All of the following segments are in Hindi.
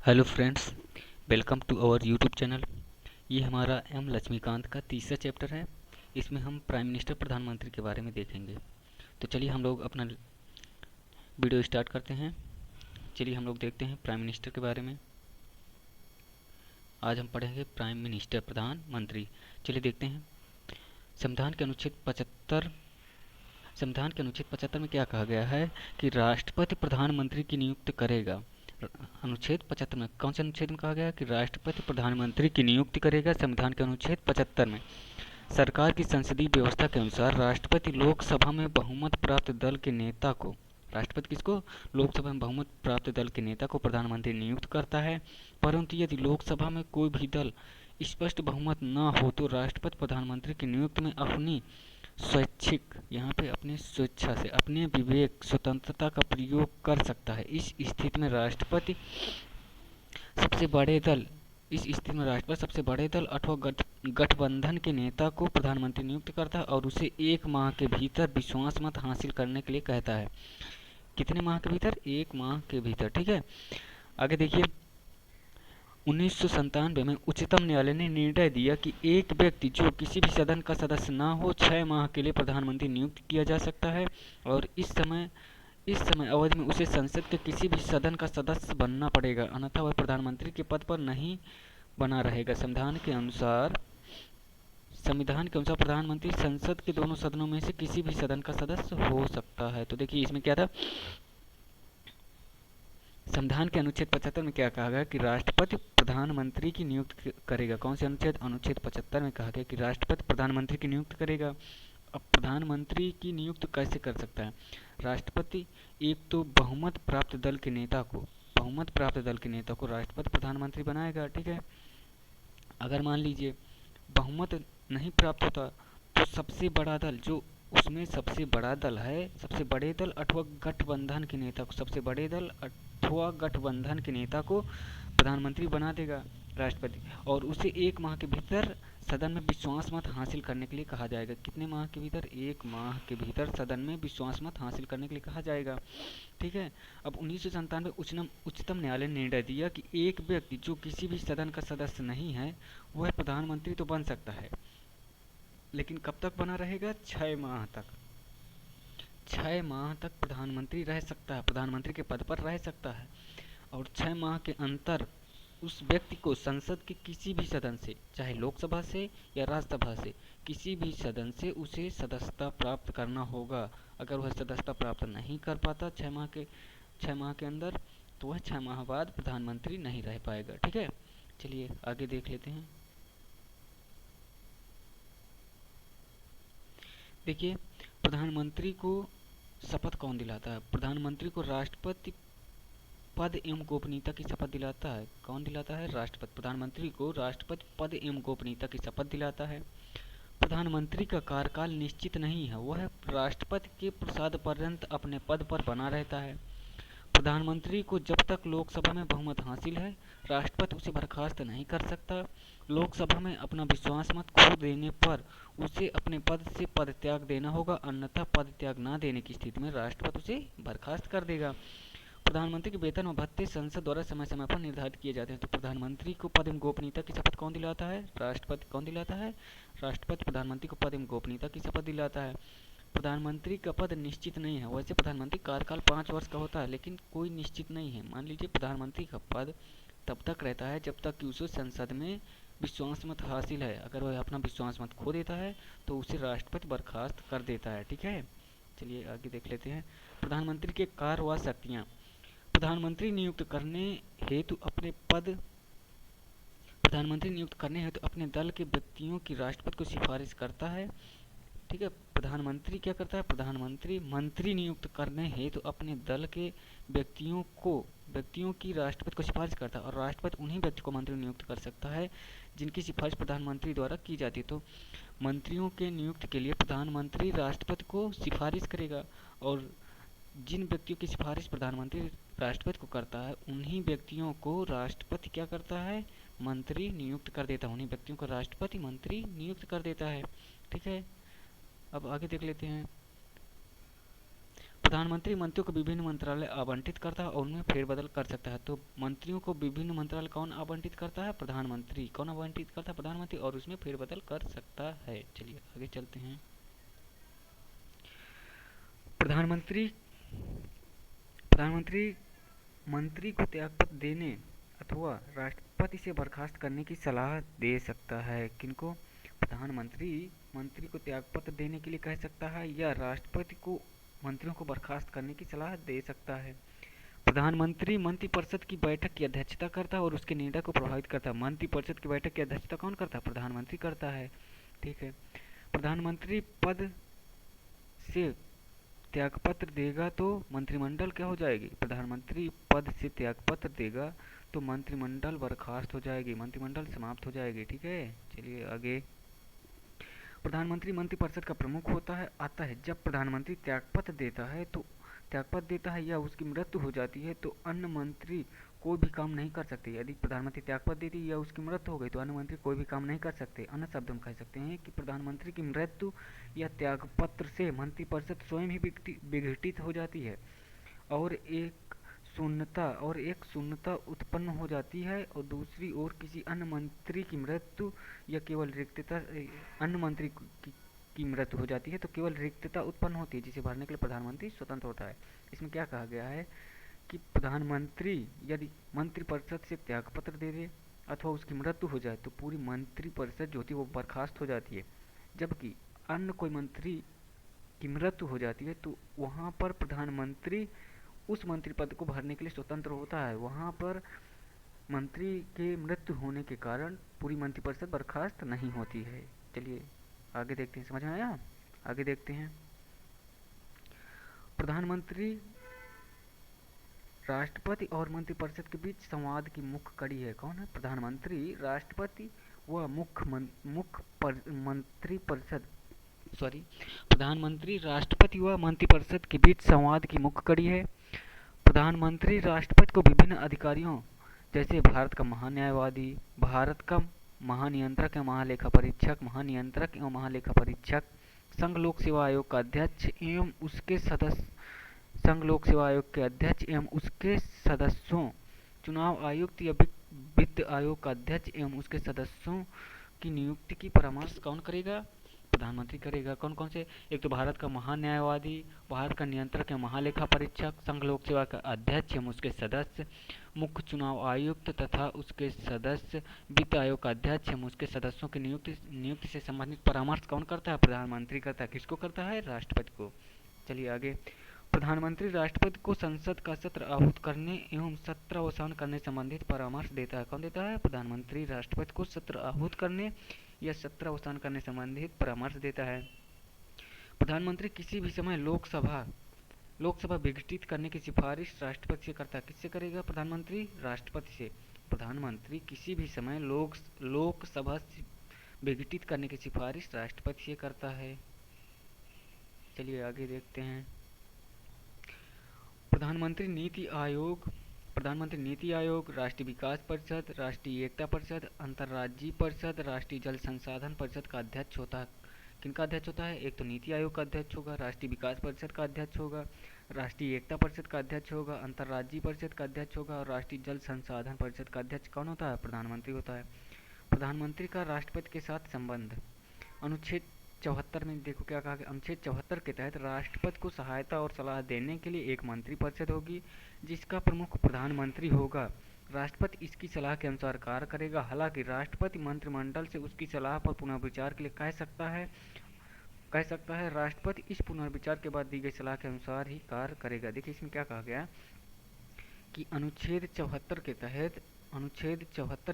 Hello friends, welcome to our YouTube channel. ये हमारा एम लक्ष्मीकांत का तीसरा चैप्टर है। इसमें हम प्राइम मिनिस्टर प्रधानमंत्री के बारे में देखेंगे। तो चलिए हम लोग अपना वीडियो स्टार्ट करते हैं। चलिए हम लोग देखते हैं प्राइम मिनिस्टर के बारे में। आज हम पढ़ेंगे प्राइम मिनिस्टर प्रधानमंत्री। चलिए देखते हैं। संविधान के अनुच्छेद 75 में क्या कहा गया है कि राष्ट्रपति प्रधानमंत्री की नियुक्ति करेगा। अनुच्छेद 75 में कौन से अनुच्छेद में कहा गया कि राष्ट्रपति प्रधानमंत्री की नियुक्ति करेगा? संविधान के अनुच्छेद 75 में। सरकार की संसदीय व्यवस्था के अनुसार राष्ट्रपति लोकसभा में बहुमत प्राप्त दल के नेता को, राष्ट्रपति किसको? लोकसभा में बहुमत प्राप्त दल के नेता को प्रधानमंत्री नियुक्त करता है। परंतु यदि लोकसभा में कोई भी दल स्पष्ट बहुमत न हो तो राष्ट्रपति प्रधानमंत्री की नियुक्ति में अपनी स्वैच्छिक, यहाँ पे अपनी स्वेच्छा से, अपने विवेक स्वतंत्रता का प्रयोग कर सकता है। इस स्थिति में राष्ट्रपति सबसे बड़े दल अथवा गठबंधन के नेता को प्रधानमंत्री नियुक्त करता है और उसे 1 माह के भीतर विश्वास मत हासिल करने के लिए कहता है। कितने माह के भीतर? 1 माह के भीतर। ठीक है, आगे देखिए। 1997 में उच्चतम न्यायालय ने निर्णय दिया कि एक व्यक्ति जो किसी भी सदन का सदस्य न हो 6 माह के लिए प्रधानमंत्री नियुक्त किया जा सकता है और इस समय अवधि में उसे संसद के किसी भी सदन का सदस्य बनना पड़ेगा, अन्यथा वह प्रधानमंत्री के पद पर नहीं बना रहेगा। संविधान के अनुसार प्रधानमंत्री संसद के दोनों सदनों में से किसी भी सदन का सदस्य हो सकता है। तो देखिए इसमें क्या था, संविधान के अनुच्छेद 75 में क्या कहा गया कि राष्ट्रपति प्रधानमंत्री की नियुक्ति करेगा। कौन से अनुच्छेद? अनुच्छेद 75 में कहा गया कि राष्ट्रपति प्रधानमंत्री की नियुक्ति करेगा। अब प्रधानमंत्री की नियुक्ति कैसे कर सकता है राष्ट्रपति? एक तो बहुमत प्राप्त दल के नेता को राष्ट्रपति प्रधानमंत्री बनाएगा। ठीक है, अगर मान लीजिए बहुमत नहीं प्राप्त होता तो सबसे बड़ा दल जो उसमें सबसे बड़ा दल है, सबसे बड़े दल अथवा गठबंधन के नेता को प्रधानमंत्री बना देगा राष्ट्रपति, और उसे 1 माह के भीतर सदन में विश्वास मत हासिल करने के लिए कहा जाएगा। कितने माह के भीतर? 1 माह के भीतर सदन में विश्वास मत हासिल करने के लिए कहा जाएगा। ठीक है, अब 1997 उच्चतम न्यायालय ने निर्णय दिया कि एक व्यक्ति जो किसी भी सदन का सदस्य नहीं है वह प्रधानमंत्री तो बन सकता है, लेकिन कब तक बना रहेगा? 6 माह तक। 6 माह तक प्रधानमंत्री रह सकता है, प्रधानमंत्री के पद पर रह सकता है, और 6 माह के अंतर उस व्यक्ति को संसद के किसी भी सदन से, चाहे लोकसभा से या राज्यसभा से, किसी भी सदन से उसे सदस्यता प्राप्त करना होगा। अगर वह सदस्यता प्राप्त नहीं कर पाता 6 माह के अंदर, तो वह 6 माह बाद प्रधानमंत्री नहीं रह पाएगा। ठीक है, चलिए आगे देख लेते हैं। देखिए, प्रधानमंत्री को शपथ कौन दिलाता है? प्रधानमंत्री को राष्ट्रपति पद एवं गोपनीयता की शपथ दिलाता है। कौन दिलाता है? राष्ट्रपति। प्रधानमंत्री को राष्ट्रपति पद एवं गोपनीयता की शपथ दिलाता है। प्रधानमंत्री का कार्यकाल निश्चित नहीं है, वह राष्ट्रपति के प्रसाद पर्यंत अपने पद पर बना रहता है। प्रधानमंत्री को जब तक लोकसभा में बहुमत हासिल है राष्ट्रपति उसे बर्खास्त नहीं कर सकता। लोकसभा में अपना विश्वास मत खो देने पर उसे अपने पद से पदत्याग देना होगा, अन्यथा पदत्याग न देने की स्थिति में राष्ट्रपति उसे बर्खास्त कर देगा। प्रधानमंत्री के वेतन और भत्ते संसद द्वारा समय समय पर निर्धारित किए जाते हैं। तो प्रधानमंत्री को पद एवं गोपनीयता की शपथ कौन दिलाता है? राष्ट्रपति। कौन दिलाता है? राष्ट्रपति प्रधानमंत्री को पद एवं गोपनीयता की शपथ दिलाता है। प्रधानमंत्री का पद निश्चित नहीं है। वैसे प्रधानमंत्री कार्यकाल 5 वर्ष का होता है, लेकिन कोई निश्चित नहीं है। मान लीजिए प्रधानमंत्री का पद तब तक रहता है जब तक कि उसे संसद में विश्वास मत हासिल है। अगर वह अपना विश्वास मत खो देता है तो उसे राष्ट्रपति बर्खास्त कर देता है। ठीक है, चलिए आगे देख लेते हैं। प्रधानमंत्री के कार्य व शक्तियाँ। प्रधानमंत्री नियुक्त करने हेतु अपने दल के व्यक्तियों की राष्ट्रपति को सिफारिश करता है। ठीक है, प्रधानमंत्री क्या करता है? प्रधानमंत्री मंत्री नियुक्त करने हेतु अपने दल के व्यक्तियों की राष्ट्रपति को सिफारिश करता है, और राष्ट्रपति उन्हीं व्यक्ति को मंत्री नियुक्त कर सकता है जिनकी सिफारिश प्रधानमंत्री द्वारा की जाती है। तो मंत्रियों के नियुक्ति के लिए प्रधानमंत्री राष्ट्रपति को सिफारिश करेगा, और जिन व्यक्तियों की सिफारिश प्रधानमंत्री राष्ट्रपति को करता है उन्हीं व्यक्तियों को राष्ट्रपति क्या करता है? मंत्री नियुक्त कर देता है। उन्हीं व्यक्तियों को राष्ट्रपति मंत्री नियुक्त कर देता है। ठीक है, अब आगे देख लेते हैं। प्रधानमंत्री मंत्रियों को विभिन्न मंत्रालय आवंटित करता है और उनमें फेरबदल कर सकता है। तो मंत्रियों को विभिन्न मंत्रालय कौन आवंटित करता है? प्रधानमंत्री। कौन आवंटित करता है? प्रधानमंत्री, और उसमें फेरबदल कर सकता है। चलिए आगे चलते हैं। प्रधानमंत्री प्रधानमंत्री मंत्री को त्यागपत्र देने अथवा राष्ट्रपति से बर्खास्त करने की सलाह दे सकता है। किनको? प्रधानमंत्री मंत्री को त्यागपत्र देने के लिए कह सकता है या राष्ट्रपति को मंत्रियों को बर्खास्त करने की सलाह दे सकता है। प्रधानमंत्री मंत्रिपरिषद की बैठक की अध्यक्षता करता है और उसके निर्णय को प्रभावित करता है। मंत्रिपरिषद की बैठक की अध्यक्षता कौन करता है? प्रधानमंत्री करता है। ठीक है। प्रधानमंत्री पद से त्यागपत्र देगा तो मंत्रिमंडल क्या हो जाएगी? प्रधानमंत्री पद से त्यागपत्र देगा तो मंत्रिमंडल बर्खास्त हो जाएगी, मंत्रिमंडल समाप्त हो जाएगी। ठीक है। चलिए आगे। प्रधानमंत्री मंत्रिपरिषद का प्रमुख आता है जब प्रधानमंत्री त्यागपत्र देता है या उसकी मृत्यु हो जाती है तो अन्य मंत्री कोई भी काम नहीं कर सकते। यदि प्रधानमंत्री त्यागपत्र देती या उसकी मृत्यु हो गई तो अन्य मंत्री कोई भी काम नहीं कर सकते। अन्य शब्द हम कह सकते हैं कि प्रधानमंत्री की मृत्यु या त्यागपत्र से मंत्रिपरिषद स्वयं ही विघटित हो जाती है और एक शून्यता उत्पन्न हो जाती है, और दूसरी ओर किसी अन्य मंत्री की मृत्यु या केवल रिक्तता अन्य मंत्री की मृत्यु हो जाती है तो केवल रिक्तता उत्पन्न होती है जिसे भरने के लिए प्रधानमंत्री स्वतंत्र होता है। इसमें क्या कहा गया है कि प्रधानमंत्री यदि मंत्रिपरिषद से त्यागपत्र दे दे अथवा उसकी मृत्यु हो जाए तो पूरी मंत्रिपरिषद जो होती है वो बर्खास्त हो जाती है। जबकि अन्य कोई मंत्री की मृत्यु हो जाती है तो वहाँ पर प्रधानमंत्री उस मंत्री पद को भरने के लिए स्वतंत्र होता है। वहाँ पर मंत्री के मृत्यु होने के कारण पूरी मंत्रिपरिषद बर्खास्त नहीं होती है। चलिए आगे देखते हैं। समझ में आया? आगे देखते हैं। प्रधानमंत्री राष्ट्रपति और मंत्रिपरिषद के बीच संवाद की मुख्य कड़ी है। कौन है? प्रधानमंत्री राष्ट्रपति व प्रधानमंत्री राष्ट्रपति व मंत्रिपरिषद के बीच संवाद की मुख्य कड़ी है। प्रधानमंत्री राष्ट्रपति को विभिन्न अधिकारियों जैसे भारत का महान्यायवादी, भारत का महानियंत्रक एवं महालेखा परीक्षक, संघ लोक सेवा आयोग का अध्यक्ष एवं उसके सदस्य, संघ लोक सेवा आयोग के अध्यक्ष एवं उसके सदस्यों, चुनाव आयुक्त या वित्त आयोग का अध्यक्ष एवं उसके सदस्यों की नियुक्ति की परामर्श कौन करेगा? प्रधानमंत्री करेगा। कौन कौन से? एक तो भारत का महान्यायवादी, भारत का नियंत्रक एवं महालेखा परीक्षक, संघ लोक सेवा का अध्यक्ष एवं उसके सदस्य, मुख्य चुनाव आयुक्त तथा उसके सदस्य, वित्त आयोग का अध्यक्ष एवं उसके सदस्यों की नियुक्ति से संबंधित परामर्श कौन करता है? प्रधानमंत्री करता है। किसको करता है? राष्ट्रपति को। चलिए आगे। प्रधानमंत्री राष्ट्रपति को संसद का सत्र आहूत करने एवं सत्रावसान करने संबंधित परामर्श देता है। कौन देता है? प्रधानमंत्री राष्ट्रपति को सत्र आहूत करने या सत्रावसान करने संबंधित परामर्श देता है। प्रधानमंत्री किसी भी समय लोकसभा विघटित करने की सिफारिश राष्ट्रपति से करता है। किससे करेगा? प्रधानमंत्री राष्ट्रपति से। प्रधानमंत्री किसी भी समय लोकसभा विघटित करने की सिफारिश राष्ट्रपति से करता है। चलिए आगे देखते हैं। प्रधानमंत्री नीति आयोग, राष्ट्रीय विकास परिषद, राष्ट्रीय एकता परिषद, अंतर्राज्यीय परिषद, राष्ट्रीय जल संसाधन परिषद का अध्यक्ष होता है। किनका अध्यक्ष होता है? एक तो नीति आयोग का अध्यक्ष होगा, राष्ट्रीय विकास परिषद का अध्यक्ष होगा, राष्ट्रीय एकता परिषद का अध्यक्ष होगा, अंतर्राज्यीय परिषद का अध्यक्ष होगा और राष्ट्रीय जल संसाधन परिषद का अध्यक्ष कौन होता है? प्रधानमंत्री होता है। प्रधानमंत्री का राष्ट्रपति के साथ संबंध। अनुच्छेद 74 में देखो क्या कहा गया। अनुच्छेद 74 के तहत राष्ट्रपति को सहायता और सलाह देने के लिए एक मंत्रिपरिषद होगी जिसका प्रमुख प्रधानमंत्री होगा। राष्ट्रपति इसकी सलाह के अनुसार कार्य करेगा। हालांकि राष्ट्रपति मंत्रिमंडल से उसकी सलाह पर पुनर्विचार के लिए कह सकता है। राष्ट्रपति इस पुनर्विचार के बाद दी गई सलाह के अनुसार ही कार्य करेगा। देखिए इसमें क्या कहा गया कि अनुच्छेद 74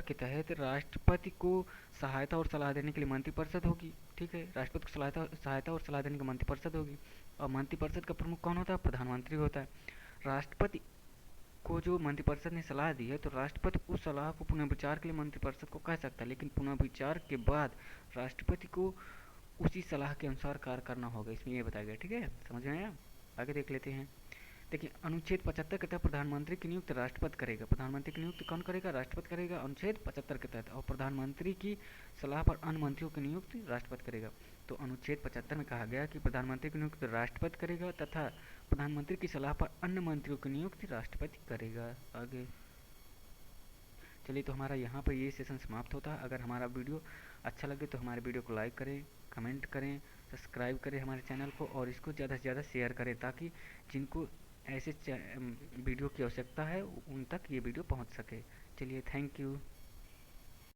के तहत राष्ट्रपति को सहायता और सलाह देने के लिए मंत्रिपरिषद होगी। ठीक है। राष्ट्रपति को सहायता और सलाह देने की मंत्रिपरिषद होगी और मंत्रिपरिषद का प्रमुख कौन होता है? प्रधानमंत्री होता है। राष्ट्रपति को जो मंत्रिपरिषद ने सलाह दी है तो राष्ट्रपति उस सलाह को पुनर्विचार के लिए मंत्रिपरिषद को कह सकता है, लेकिन पुनर्विचार के बाद राष्ट्रपति को उसी सलाह के अनुसार कार्य करना होगा। इसमें ये बताया गया। ठीक है, समझ में आया? आगे देख लेते हैं। देखिए अनुच्छेद 75 के तहत प्रधानमंत्री की नियुक्ति राष्ट्रपति करेगा। प्रधानमंत्री की नियुक्ति कौन करेगा? राष्ट्रपति करेगा अनुच्छेद 75 के तहत। और प्रधानमंत्री की सलाह पर अन्य मंत्रियों की नियुक्ति राष्ट्रपति करेगा। तो अनुच्छेद 75 में कहा गया कि प्रधानमंत्री की नियुक्ति राष्ट्रपति करेगा तथा प्रधानमंत्री की सलाह पर अन्य मंत्रियों की नियुक्ति राष्ट्रपति करेगा। आगे चलिए, तो हमारा यहाँ पर ये सेशन समाप्त होता है। अगर हमारा वीडियो अच्छा लगे तो हमारे वीडियो को लाइक करें, कमेंट करें, सब्सक्राइब करें हमारे चैनल को, और इसको ज़्यादा से ज़्यादा शेयर करें ताकि जिनको ऐसे वीडियो की आवश्यकता है उन तक ये वीडियो पहुंच सके। चलिए, थैंक यू।